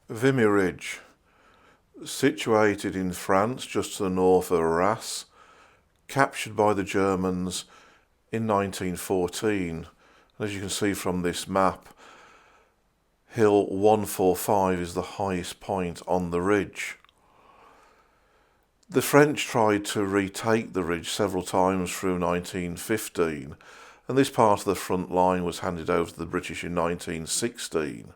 Vimy Ridge, situated in France just to the north of Arras, captured by the Germans in 1914. As you can see from this map, Hill 145 is the highest point on the ridge. The French tried to retake the ridge several times through 1915, and this part of the front line was handed over to the British in 1916.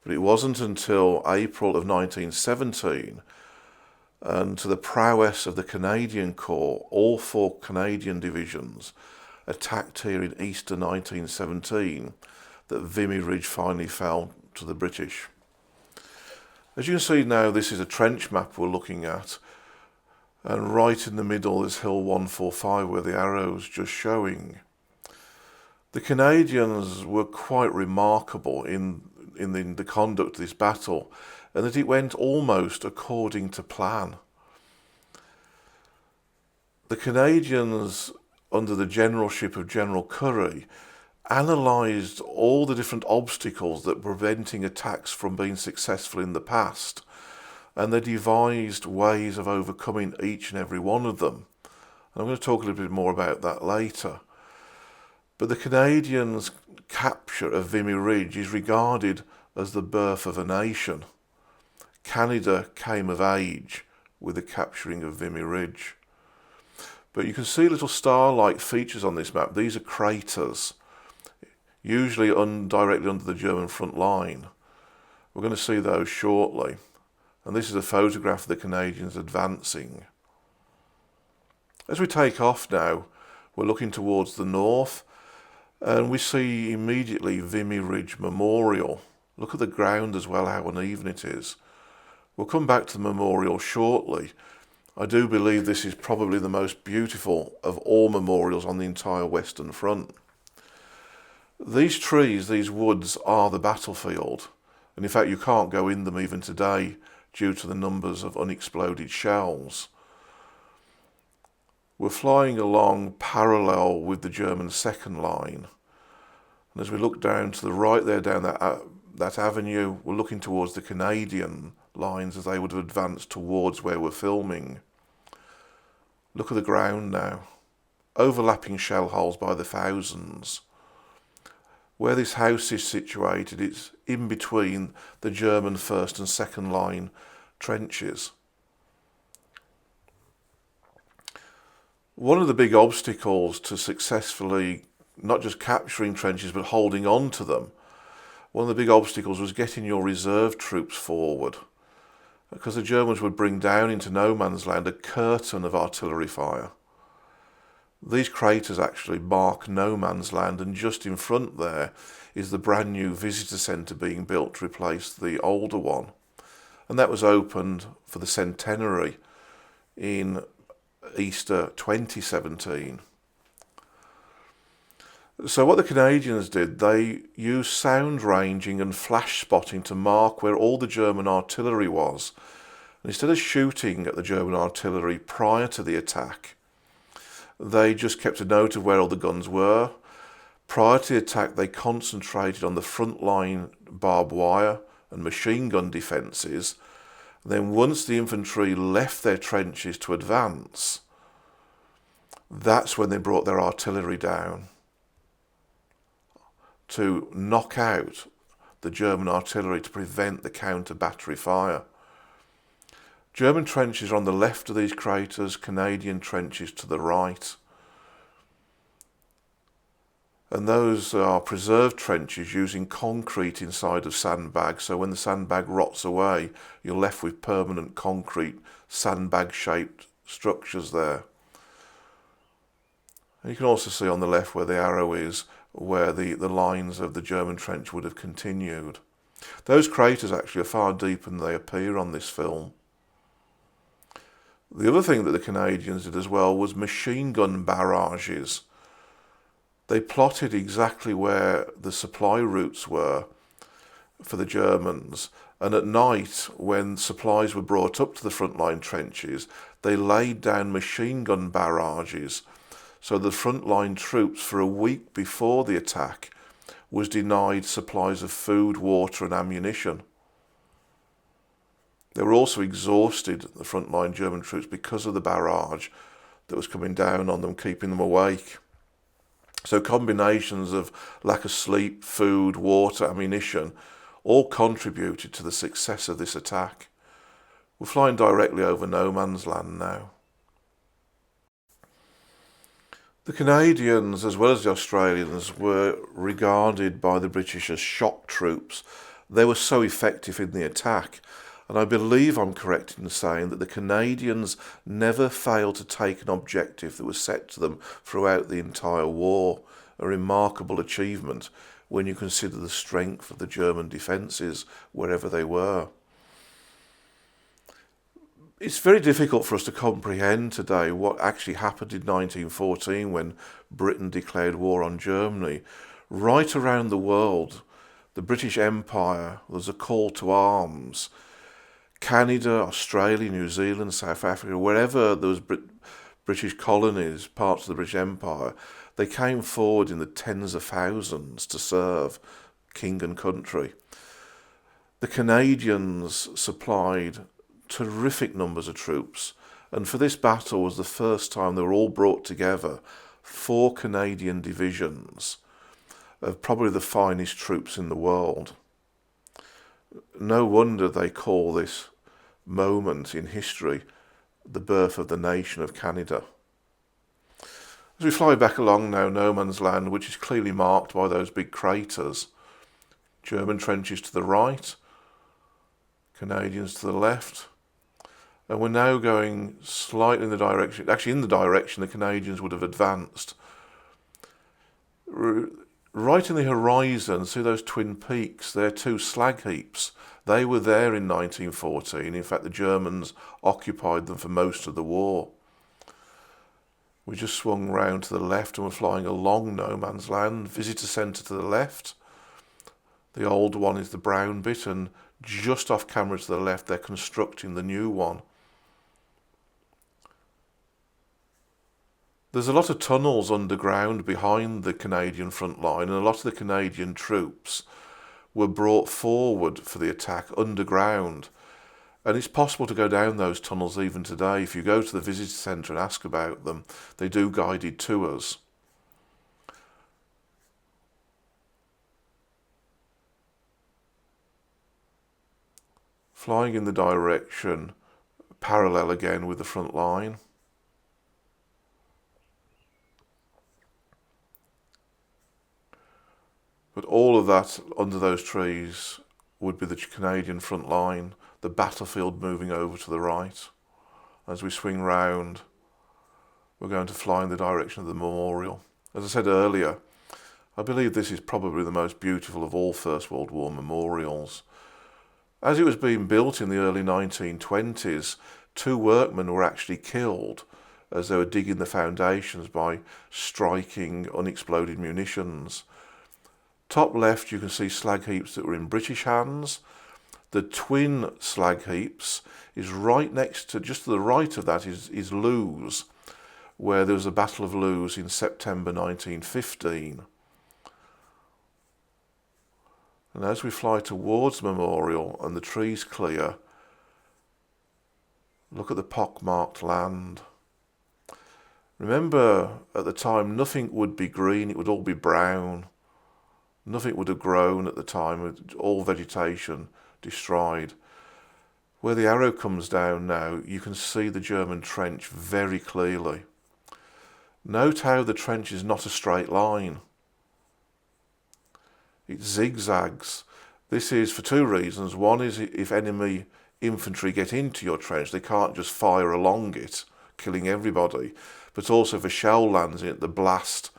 But it wasn't until April of 1917, and to the prowess of the Canadian Corps, all four Canadian divisions attacked here in Easter 1917, that Vimy Ridge finally fell to the British. As you can see now, this is a trench map we're looking at, and right in the middle is Hill 145 where the arrow's just showing. The Canadians were quite remarkable in the conduct of this battle, and that it went almost according to plan. The Canadians, under the generalship of General Currie, analysed all the different obstacles that were preventing attacks from being successful in the past, and they devised ways of overcoming each and every one of them. And I'm going to talk a little bit more about that later. But the Canadians' capture of Vimy Ridge is regarded as the birth of a nation. Canada came of age with the capturing of Vimy Ridge. But you can see little star-like features on this map. These are craters, usually directly under the German front line. We're going to see those shortly. And this is a photograph of the Canadians advancing. As we take off now, we're looking towards the north, and we see immediately Vimy Ridge Memorial. Look at the ground as well, how uneven it is. We'll come back to the memorial shortly. I do believe this is probably the most beautiful of all memorials on the entire Western Front. These trees, these woods, are the battlefield, and in fact you can't go in them even today due to the numbers of unexploded shells. We're flying along parallel with the German second line, and as we look down to the right there, down that avenue, we're looking towards the Canadian lines as they would have advanced towards where we're filming. Look at the ground now, overlapping shell holes by the thousands. Where this house is situated, it's in between the German first and second line trenches. One of the big obstacles to successfully not just capturing trenches but holding on to them, one of the big obstacles was getting your reserve troops forward, because the Germans would bring down into no man's land a curtain of artillery fire. These craters actually mark no man's land, and just in front there is the brand new visitor centre being built to replace the older one. And that was opened for the centenary in Easter 2017. So what the Canadians did, they used sound ranging and flash spotting to mark where all the German artillery was. And instead of shooting at the German artillery prior to the attack, they just kept a note of where all the guns were. Prior to the attack, they concentrated on the front line barbed wire and machine gun defences. Then once the infantry left their trenches to advance, that's when they brought their artillery down to knock out the German artillery to prevent the counter-battery fire. German trenches are on the left of these craters, Canadian trenches to the right. And those are preserved trenches using concrete inside of sandbags, so when the sandbag rots away, you're left with permanent concrete sandbag-shaped structures there. And you can also see on the left where the arrow is, where the lines of the German trench would have continued. Those craters actually are far deeper than they appear on this film. The other thing that the Canadians did as well was machine gun barrages. They plotted exactly where the supply routes were for the Germans, and at night, when supplies were brought up to the frontline trenches, they laid down machine gun barrages, so the frontline troops for a week before the attack was denied supplies of food, water and ammunition. They were also exhausted, the frontline German troops, because of the barrage that was coming down on them, keeping them awake. So combinations of lack of sleep, food, water, ammunition, all contributed to the success of this attack. We're flying directly over no man's land now. The Canadians, as well as the Australians, were regarded by the British as shock troops. They were so effective in the attack, and I believe I'm correct in saying that the Canadians never failed to take an objective that was set to them throughout the entire war, a remarkable achievement when you consider the strength of the German defences wherever they were. It's very difficult for us to comprehend today what actually happened in 1914 when Britain declared war on Germany. Right around the world, the British Empire was a call to arms. Canada, Australia, New Zealand, South Africa, wherever there was British colonies, parts of the British Empire, they came forward in the tens of thousands to serve king and country. The Canadians supplied terrific numbers of troops, and for this battle was the first time they were all brought together, 4 Canadian divisions of probably the finest troops in the world. No wonder they call this moment in history the birth of the nation of Canada. As we fly back along now no man's land, which is clearly marked by those big craters, German trenches to the right, Canadians to the left, and we're now going slightly in the direction the Canadians would have advanced. Right in the horizon, see those twin peaks, they're 2 slag heaps. They were there in 1914. In fact, the Germans occupied them for most of the war. We just swung round to the left and we're flying along no man's land, visitor centre to the left. The old one is the brown bit, and just off camera to the left, they're constructing the new one. There's a lot of tunnels underground behind the Canadian front line, and a lot of the Canadian troops were brought forward for the attack underground. And it's possible to go down those tunnels even today. If you go to the visitor centre and ask about them, they do guided tours. Flying in the direction parallel again with the front line. But all of that under those trees would be the Canadian front line, the battlefield moving over to the right. As we swing round, we're going to fly in the direction of the memorial. As I said earlier, I believe this is probably the most beautiful of all First World War memorials. As it was being built in the early 1920s, 2 workmen were actually killed as they were digging the foundations by striking unexploded munitions. Top left, you can see slag heaps that were in British hands. The twin slag heaps is right next to, just to the right of that is Loos, where there was a Battle of Loos in September 1915. And as we fly towards the memorial and the trees clear, look at the pockmarked land. Remember, at the time, nothing would be green, it would all be brown. Nothing would have grown at the time, with all vegetation destroyed. Where the arrow comes down now, you can see the German trench very clearly. Note how the trench is not a straight line. It zigzags. This is for 2 reasons. One is if enemy infantry get into your trench, they can't just fire along it, killing everybody. But also if a shell lands in it, the blast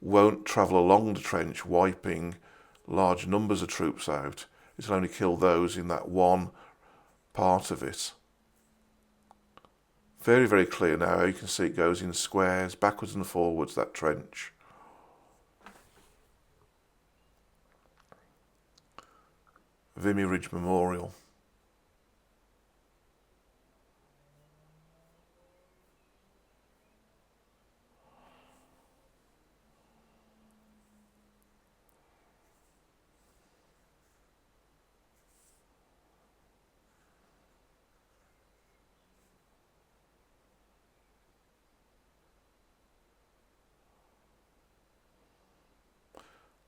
won't travel along the trench, wiping large numbers of troops out. It'll only kill those in that one part of it. Very, very clear now. You can see it goes in squares, backwards and forwards, that trench. Vimy Ridge Memorial.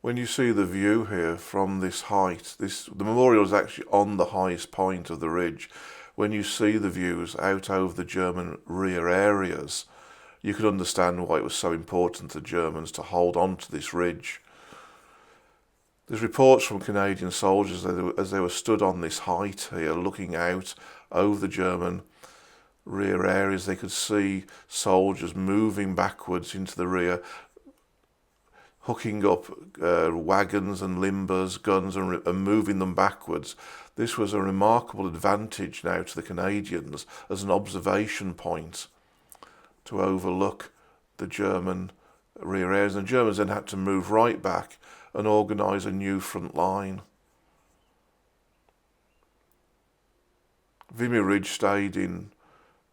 When you see the view here from this height, the memorial is actually on the highest point of the ridge. When you see the views out over the German rear areas, you can understand why it was so important to the Germans to hold on to this ridge. There's reports from Canadian soldiers as they were stood on this height here, looking out over the German rear areas. They could see soldiers moving backwards into the rear, hooking up wagons and limbers, guns, and moving them backwards. This was a remarkable advantage now to the Canadians as an observation point to overlook the German rear areas. And the Germans then had to move right back and organise a new front line. Vimy Ridge stayed in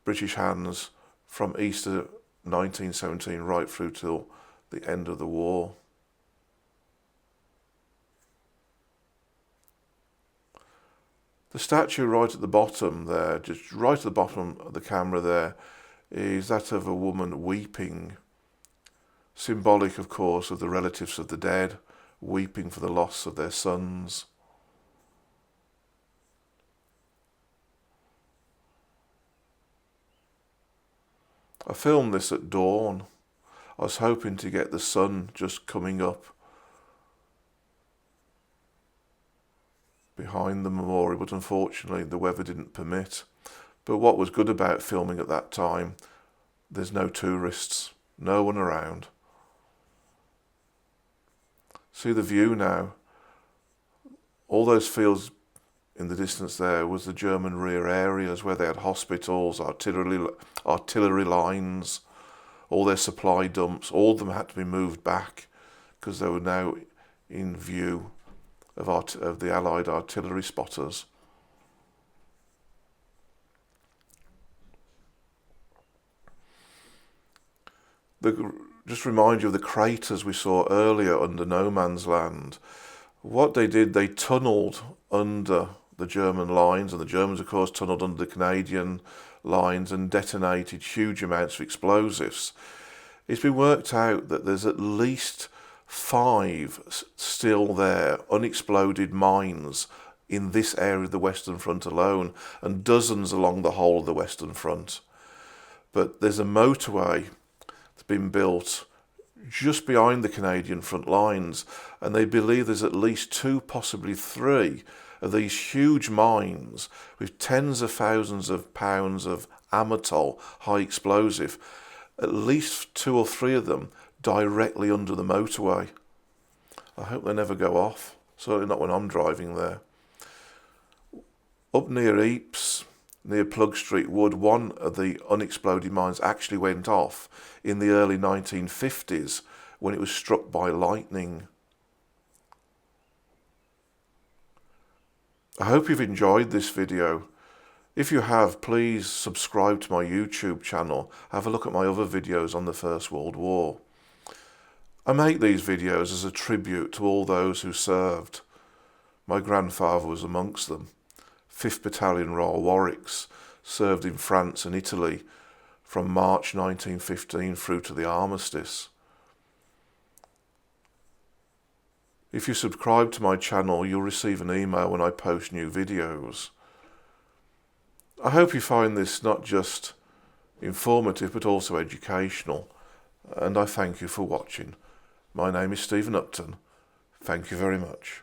British hands from Easter 1917 right through till the end of the war. The statue right at the bottom there, just right at the bottom of the camera there, is that of a woman weeping, symbolic, of course, of the relatives of the dead, weeping for the loss of their sons. I filmed this at dawn. I was hoping to get the sun just coming up behind the memorial, but unfortunately the weather didn't permit. But what was good about filming at that time, there's no tourists, no one around. See the view now. All those fields in the distance there was the German rear areas where they had hospitals, artillery lines, all their supply dumps. All of them had to be moved back because they were now in view of the Allied artillery spotters. Just remind you of the craters we saw earlier under no man's land. What they did, they tunnelled under the German lines, and the Germans, of course, tunnelled under the Canadian lines and detonated huge amounts of explosives. It's been worked out that there's at least 5 still there, unexploded mines in this area of the Western Front alone, and dozens along the whole of the Western Front. But there's a motorway that's been built just behind the Canadian front lines, and they believe there's at least 2, possibly 3 of these huge mines with tens of thousands of pounds of amatol, high explosive, at least 2 or 3 of them directly under the motorway. I hope they never go off, certainly not when I'm driving there. Up near Ypres, near Plug Street Wood, one of the unexploded mines actually went off in the early 1950s when it was struck by lightning. I hope you've enjoyed this video. If you have, please subscribe to my YouTube channel. Have a look at my other videos on the First World War. I make these videos as a tribute to all those who served. My grandfather was amongst them. 5th Battalion Royal Warwicks served in France and Italy from March 1915 through to the armistice. If you subscribe to my channel, you'll receive an email when I post new videos. I hope you find this not just informative but also educational, and I thank you for watching. My name is Stephen Upton. Thank you very much.